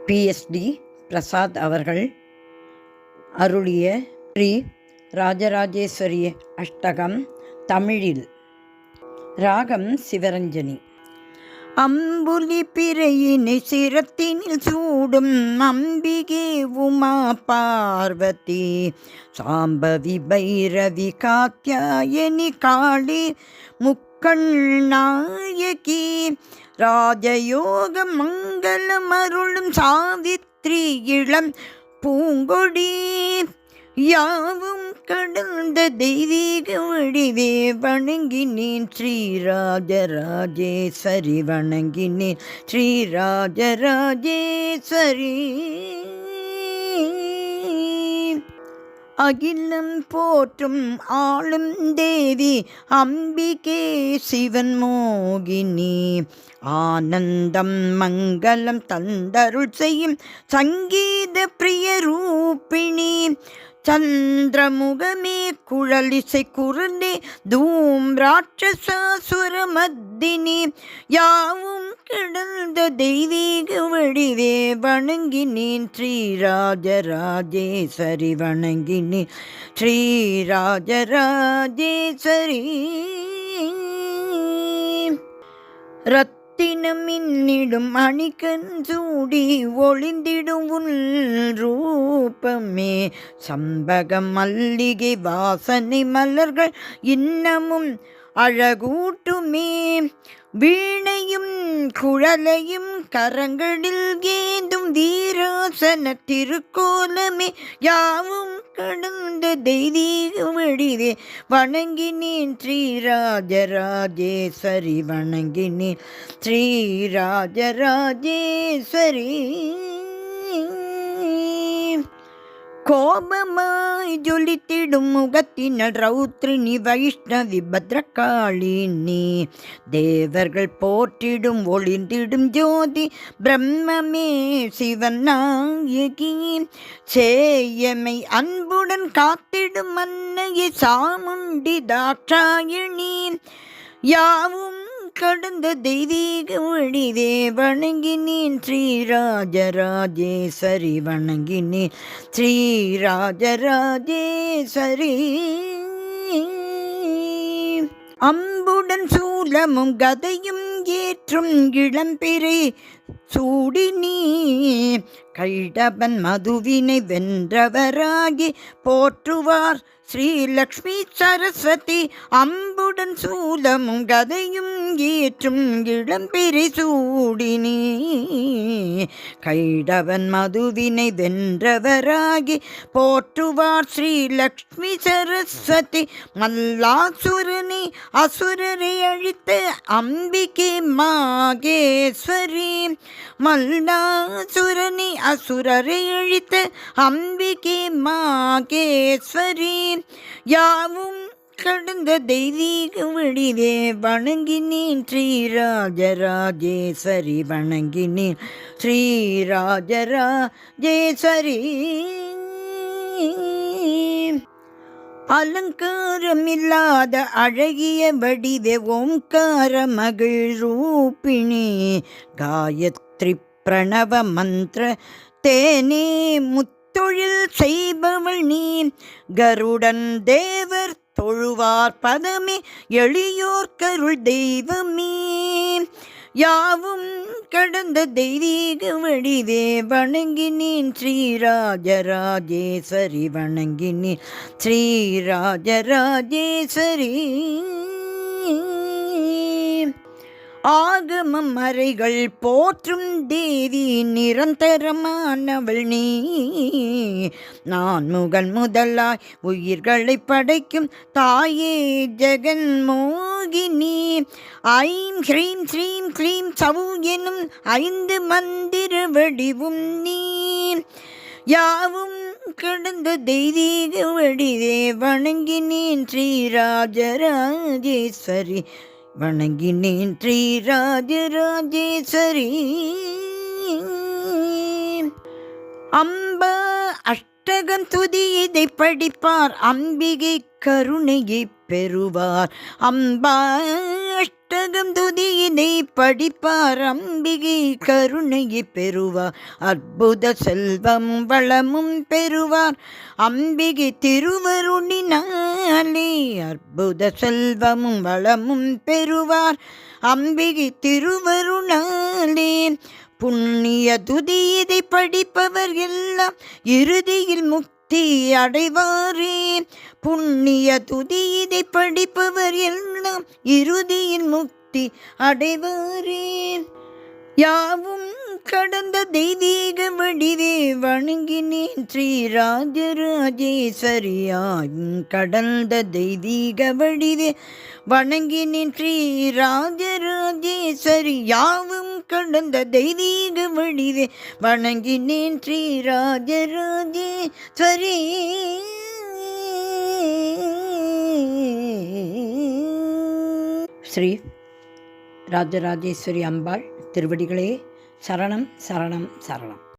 PSD Prasad அவர்கள் அருளிய ஸ்ரீ ராஜராஜேஸ்வரி அஷ்டகம் தமிழில். ராகம் சிவரஞ்சனி. அம்புலி பிறையினை சிரத்தினில் சூடும் அம்பிகே உமா பார்வதி சாம்பவி பைரவி காத்யாயனி காளி முக்கண் நாயகி ராஜயோக மங்களம் அருளும் சாவித்ரி இளம் பூங்கொடி யாவும் கடந்த தெய்வீக வடிவே வணங்கினேன் ஸ்ரீராஜராஜேஸ்வரி வணங்கினேன் ஸ்ரீராஜராஜேஸ்வரி. அகிலம் போற்றும் ஆளும் தேவி அம்பிகே சிவன் மோகினி ஆனந்தம் மங்களம் தந்தருள் செய்யும் சங்கீத பிரிய ரூபிணி சந்திரமுகமே குழலிசை குருந்தே தூம் ராட்சசாசுர மத்தினி யாவும் கிடந்த தெய்வீக வடிவே வணங்கினேன் ஸ்ரீராஜராஜேஸ்வரி வணங்கினேன் ஸ்ரீராஜராஜேஸ்வரி. ரத்தினமின்னிடும் அணிகன் சூடி ஒளிந்திடும் உன் ரூபமே சம்பகம் மல்லிகை வாசனை மலர்கள் இன்னமும் அழகூட்டுமே வீணையும் குழலையும் கரங்களில் ஏந்தும் வீராசன திருக்கோலமே யாவும் கடந்த தெய்வீக வடிவே வணங்கினேன் ஸ்ரீராஜராஜேஸ்வரி வணங்கினேன் ஸ்ரீராஜராஜேஸ்வரி. கோபமாய் ஜொலித்திடும் முகத்தினர் ரௌத்ரினி வைஷ்ணவி பத்ரகாளினி தேவர்கள் போற்றிடும் ஒளிந்திடும் ஜோதி பிரம்மமே சிவன் நாயகி சேயமை அன்புடன் காத்திடும் அன்னையை சாமுண்டி தாட்சாயணி யாவும் கடந்த தெய்வீக வடிவே வணங்கினேன் ஸ்ரீராஜராஜேஸ்வரி வணங்கினேன் ஸ்ரீராஜராஜேஸ்வரி. அம்புடன் சூலமும் கதையும் ஏற்றும் இளம்பிறை சூடினி கைடபன் மதுவினை வென்றவராகி போற்றுவார் ஸ்ரீலக்ஷ்மி சரஸ்வதி அம்புடன் சூலமும் கதையும் ஏற்றும் இளம்பிறை சூடினி கைடவன் மதுவினை வென்றவராகி போற்றுவார் ஸ்ரீலக்ஷ்மி சரஸ்வதி மல்லாசுரனி அசுரரை அழித்த அம்பிகே மாகேஸ்வரி மல்லாசுரனி அசுரரை அழித்த அம்பிகே மாகேஸ்வரி யாவும் கடந்த தெய்வீக வடிவே வணங்கினேன் ஸ்ரீராஜராஜேஸ்வரி வணங்கினேன் ஸ்ரீராஜராஜேஸ்வரி. அலங்காரமில்லாத அழகிய வடிவே ஓம்கார மகிழ் ரூபிணி காயத்ரி பிரணவ மந்திர தேனே முத்தொழில் செய்பவள் நீ கருடன் தேவர் தொழுவார் பதமே எளியோர் கருள் தெய்வமே யாவும் கடந்த தெய்வீக வடிவே வணங்கினேன் ஸ்ரீராஜராஜேஸ்வரி வணங்கினேன் ஸ்ரீராஜராஜேஸ்வரி. ஆகமம் மறைகள் போற்றும் தேவி நிரந்தரமானவள் நீ நான் முதலாய் உயிர்களை படைக்கும் தாயே ஜெகன் மோகினி ஐம் ஹ்ரீம் ஸ்ரீம் க்ளீம் சவு எனும் 5 மந்திர வடிவும் நீ யாவும் கடந்த தெய்வீக வடிவே வணங்கினேன் ஸ்ரீராஜராஜேஸ்வரி வணங்கினேன் ஸ்ரீராஜராஜேஸ்வரி. அம்பா அஷ்டகம் துதி இதை படிப்பார் அம்பிகை கருணையை பெறுவார் அம்பா அஷ்டகம் துதியினை படிப்பார் அம்பிகை கருணையை பெறுவார். அற்புத செல்வம் வளமும் பெறுவார் அம்பிகை திருவருணினாலே. அற்புத செல்வமும் வளமும் பெறுவார் அம்பிகை திருவருணாலே. புண்ணிய துதி இதை படிப்பவர் எல்லாம் இறுதியில் முக்தி அடைவாரே. புண்ணிய துதி இதை படிப்பவர் எல்லாம் இறுதியில் முக்தி அடைவாரே. யாவும் கடந்த தெய்வீக வடிவே வணங்கினேன் ஸ்ரீ ராஜராஜேஸ்வரியாயும் கடந்த தெய்வீக வடிவே வணங்கினேன் ஸ்ரீ ராஜராஜேஸ்வரி. யாவும் கடந்த தெய்வீக வடிவே வணங்கினேன் ஸ்ரீ ராஜராஜேஸ்வரி. ஸ்ரீ ராஜராஜேஸ்வரி அம்பாள் திருவடிகளே சரணம் சரணம் சரணம்.